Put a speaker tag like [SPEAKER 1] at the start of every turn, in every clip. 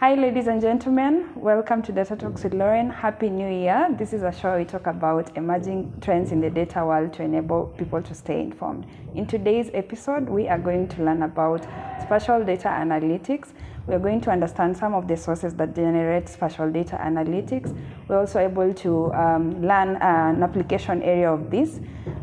[SPEAKER 1] Hi ladies and gentlemen, welcome to Data Talks with Loren. Happy New Year. This is a show where we talk about emerging trends in the data world to enable people to stay informed. In today's episode, we are going to learn about spatial data analytics. We are going to understand some of the sources that generate spatial data analytics. We're also able to learn an application area of this,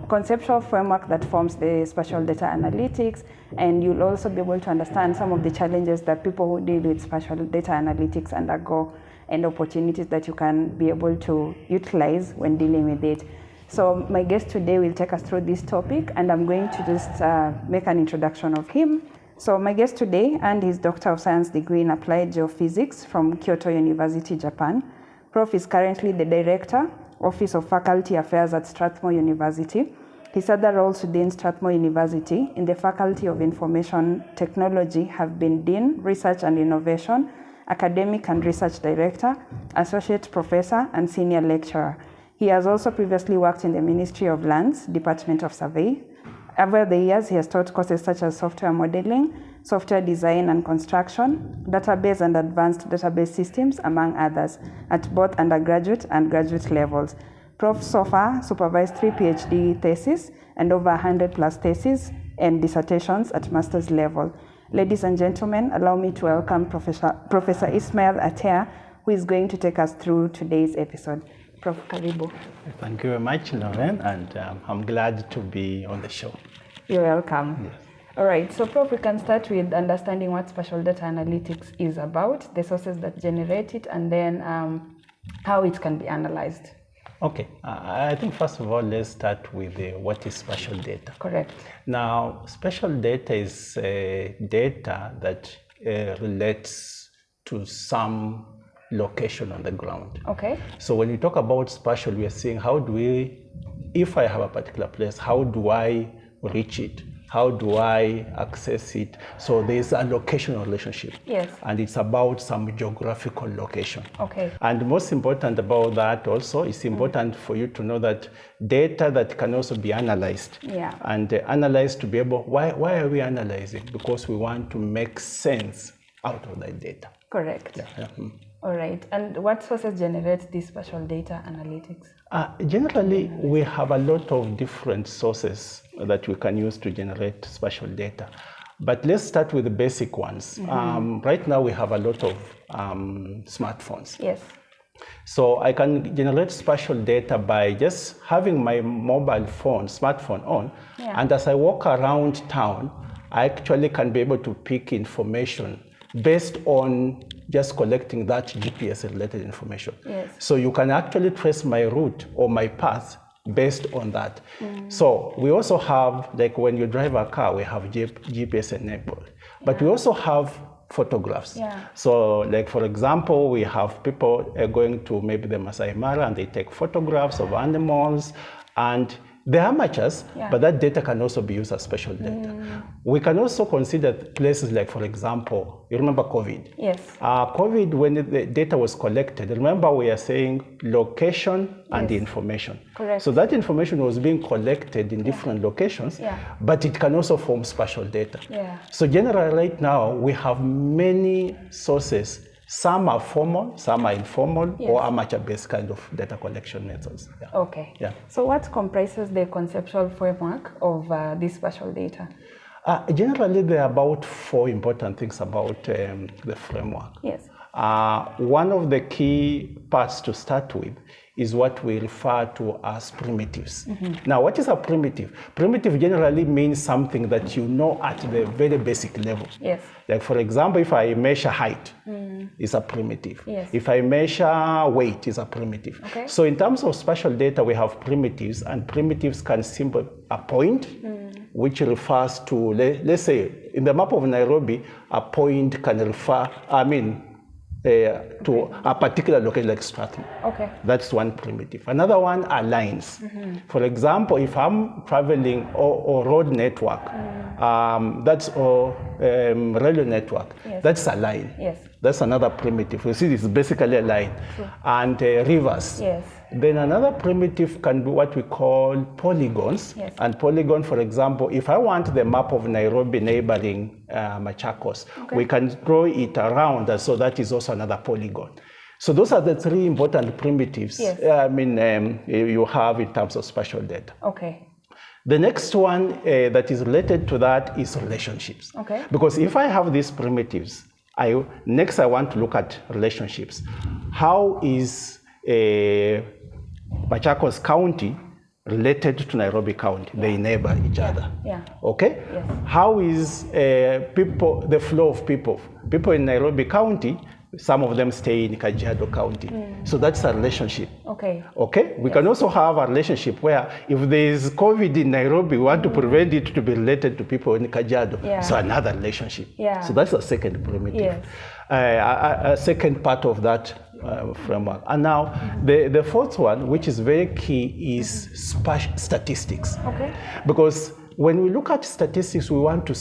[SPEAKER 1] conceptual framework that forms the spatial data analytics, and you'll also be able to understand some of the challenges that people who deal with spatial data analytics undergo and opportunities that you can be able to utilize when dealing with it. So my guest today will take us through this topic, and I'm going to just make an introduction of him. So my guest today earned his Doctor of Science degree in Applied Geophysics from Kyoto University, Japan. Prof is currently the Director, Office of Faculty Affairs at Strathmore University. His other roles within Strathmore University in the Faculty of Information Technology have been Dean, Research and Innovation, Academic and Research Director, Associate Professor, and Senior Lecturer. He has also previously worked in the Ministry of Lands, Department of Survey. Over the years, he has taught courses such as software modeling, software design and construction, database and advanced database systems, among others, at both undergraduate and graduate levels. Prof so far supervised 3 PhD theses and over 100 plus theses and dissertations at master's level. Ladies and gentlemen, allow me to welcome Professor Ismail Ateya, who is going to take us through today's episode. Prof, karibu.
[SPEAKER 2] Thank you very much, Loren, and I'm glad to be on the show.
[SPEAKER 1] You're welcome.
[SPEAKER 2] Yes.
[SPEAKER 1] All right, so Prof, we can start with understanding what spatial data analytics is about, the sources that generate it, and then how it can be analyzed.
[SPEAKER 2] Okay, I think first of all, let's start with what is spatial data.
[SPEAKER 1] Correct.
[SPEAKER 2] Now, spatial data is data that relates to some location on the ground.
[SPEAKER 1] Okay.
[SPEAKER 2] So when we talk about spatial, we are saying if I have a particular place, how do I reach it? How do I access it? So there's a locational relationship.
[SPEAKER 1] Yes.
[SPEAKER 2] And it's about some geographical location.
[SPEAKER 1] Okay.
[SPEAKER 2] And most important about that also, it's important for you to know that data that can also be analyzed.
[SPEAKER 1] Yeah.
[SPEAKER 2] And analyzed to be able, why are we analyzing? Because we want to make sense out of that data.
[SPEAKER 1] Correct.
[SPEAKER 2] Yeah.
[SPEAKER 1] All right. And what sources generate this spatial data analytics?
[SPEAKER 2] Generally, we have a lot of different sources that we can use to generate spatial data. But let's start with the basic ones. Right now, we have a lot of smartphones.
[SPEAKER 1] Yes.
[SPEAKER 2] So I can generate spatial data by just having my smartphone on.
[SPEAKER 1] Yeah.
[SPEAKER 2] And as I walk around town, I actually can be able to pick information based on just collecting that GPS-related information.
[SPEAKER 1] Yes.
[SPEAKER 2] So you can actually trace my route or my path based on that. So we also have, like when you drive a car, we have GPS enabled. But we also have photographs.
[SPEAKER 1] Yeah.
[SPEAKER 2] So like for example, we have people going to maybe the Masai Mara and they take photographs of animals, and they're amateurs, but that data can also be used as spatial data. We can also consider places like, for example, you remember COVID?
[SPEAKER 1] Yes.
[SPEAKER 2] COVID, when the data was collected, remember we are saying location and the information.
[SPEAKER 1] Correct.
[SPEAKER 2] So that information was being collected in different locations, but it can also form spatial data.
[SPEAKER 1] Yeah.
[SPEAKER 2] So generally right now, we have many sources. Some are formal, some are informal, or amateur-based kind of data collection methods. Yeah.
[SPEAKER 1] Okay.
[SPEAKER 2] Yeah.
[SPEAKER 1] So what comprises the conceptual framework of this spatial data?
[SPEAKER 2] Generally, there are about 4 important things about the framework.
[SPEAKER 1] Yes.
[SPEAKER 2] One of the key parts to start with is what we refer to as primitives. Now, what is a primitive? Primitive generally means something that you know at the very basic level.
[SPEAKER 1] Yes.
[SPEAKER 2] Like for example, if I measure height, it's a primitive.
[SPEAKER 1] Yes.
[SPEAKER 2] If I measure weight, it's a primitive.
[SPEAKER 1] Okay.
[SPEAKER 2] So in terms of spatial data, we have primitives, and primitives can symbol a point, which refers to, let's say, in the map of Nairobi, a point can refer, to a particular location like Strathmore.
[SPEAKER 1] Okay.
[SPEAKER 2] That's one primitive. Another one are lines. For example, if I'm traveling or road network, that's all railway network.
[SPEAKER 1] Yes.
[SPEAKER 2] That's a line.
[SPEAKER 1] Yes.
[SPEAKER 2] That's another primitive. You see, it's basically a line.
[SPEAKER 1] True.
[SPEAKER 2] And rivers.
[SPEAKER 1] Yes.
[SPEAKER 2] Then another primitive can be what we call polygons.
[SPEAKER 1] Yes.
[SPEAKER 2] And polygon, for example, if I want the map of Nairobi neighboring Machakos, we can draw it around, and so that is also another polygon. So those are the three important primitives you have in terms of spatial data.
[SPEAKER 1] Okay.
[SPEAKER 2] The next one that is related to that is relationships.
[SPEAKER 1] Okay.
[SPEAKER 2] Because if I have these primitives, I want to look at relationships. How is Machakos County related to Nairobi County? They neighbor each other.
[SPEAKER 1] Yeah.
[SPEAKER 2] Okay?
[SPEAKER 1] Yes.
[SPEAKER 2] How is the flow of people? People in Nairobi County, some of them stay in Kajiado County. So that's a relationship.
[SPEAKER 1] Okay.
[SPEAKER 2] Okay? We can also have a relationship where if there is COVID in Nairobi, we want to prevent it to be related to people in Kajiado.
[SPEAKER 1] Yeah.
[SPEAKER 2] So another relationship.
[SPEAKER 1] Yeah.
[SPEAKER 2] So that's a second primitive.
[SPEAKER 1] Yes.
[SPEAKER 2] A second part of that framework. And now the fourth one, which is very key, is statistics.
[SPEAKER 1] Okay.
[SPEAKER 2] Because when we look at statistics, we want to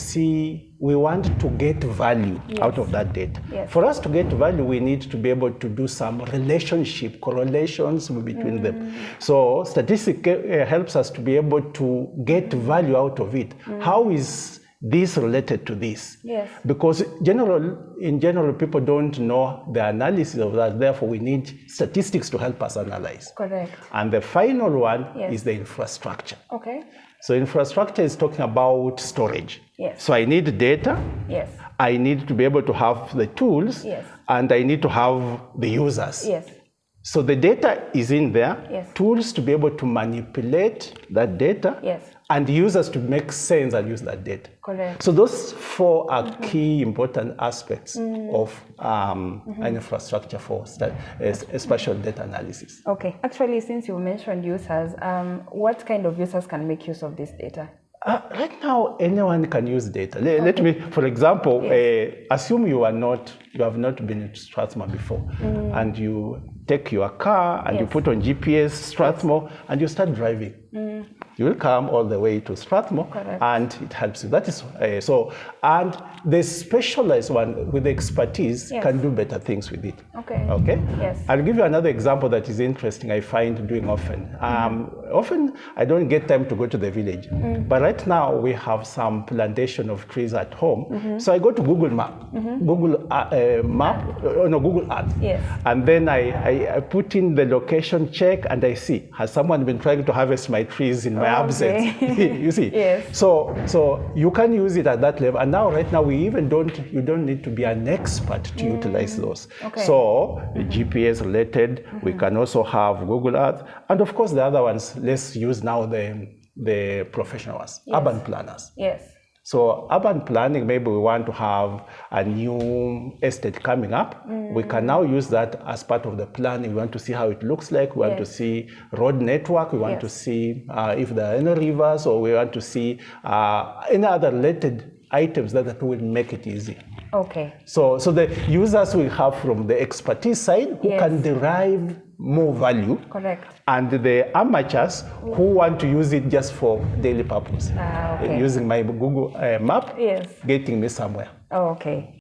[SPEAKER 2] get value out of that data.
[SPEAKER 1] Yes.
[SPEAKER 2] For us to get value, we need to be able to do some correlations between them. So statistics helps us to be able to get value out of it. How is this related to this?
[SPEAKER 1] Yes.
[SPEAKER 2] Because in general, people don't know the analysis of that. Therefore, we need statistics to help us analyze.
[SPEAKER 1] Correct.
[SPEAKER 2] And the final one is the infrastructure.
[SPEAKER 1] Okay.
[SPEAKER 2] So infrastructure is talking about storage.
[SPEAKER 1] Yes.
[SPEAKER 2] So I need data.
[SPEAKER 1] Yes.
[SPEAKER 2] I need to be able to have the tools.
[SPEAKER 1] Yes.
[SPEAKER 2] And I need to have the users.
[SPEAKER 1] Yes.
[SPEAKER 2] So the data is in there.
[SPEAKER 1] Yes.
[SPEAKER 2] Tools to be able to manipulate that data.
[SPEAKER 1] Yes.
[SPEAKER 2] And users to make sense and use that data.
[SPEAKER 1] Correct.
[SPEAKER 2] So those four are key important aspects of an infrastructure for spatial data analysis.
[SPEAKER 1] Okay. Actually, since you mentioned users, what kind of users can make use of this data?
[SPEAKER 2] Right now, anyone can use data. Let me, for example, assume you have not been to Strathmore before, and you take your car and you put on GPS Strathmore and you start driving. You will come all the way to Strathmore.
[SPEAKER 1] Correct.
[SPEAKER 2] And it helps you. That is so. And the specialized one with expertise can do better things with it.
[SPEAKER 1] Okay.
[SPEAKER 2] Okay.
[SPEAKER 1] Yes.
[SPEAKER 2] I'll give you another example that is interesting. I find doing often. Often I don't get time to go to the village, but right now we have some plantation of trees at home. So I go to Google Map, Google Earth.
[SPEAKER 1] Yes.
[SPEAKER 2] And then I put in the location check and I see, has someone been trying to harvest my trees in my absence? You see?
[SPEAKER 1] Yes.
[SPEAKER 2] So you can use it at that level. And now, right now, you don't need to be an expert to utilize those.
[SPEAKER 1] Okay.
[SPEAKER 2] So GPS related, we can also have Google Earth. And of course, the other ones, let's use now the professional ones, urban planners.
[SPEAKER 1] Yes.
[SPEAKER 2] So urban planning, maybe we want to have a new estate coming up. We can now use that as part of the planning. We want to see how it looks like. We want to see road network. We want to see if there are any rivers, or we want to see any other related items that will make it easy.
[SPEAKER 1] Okay.
[SPEAKER 2] So the users we have from the expertise side who can derive more value.
[SPEAKER 1] Correct.
[SPEAKER 2] And the amateurs who want to use it just for daily purpose.
[SPEAKER 1] Okay.
[SPEAKER 2] Using my Google map,
[SPEAKER 1] Yes.
[SPEAKER 2] getting me somewhere.
[SPEAKER 1] Oh, okay.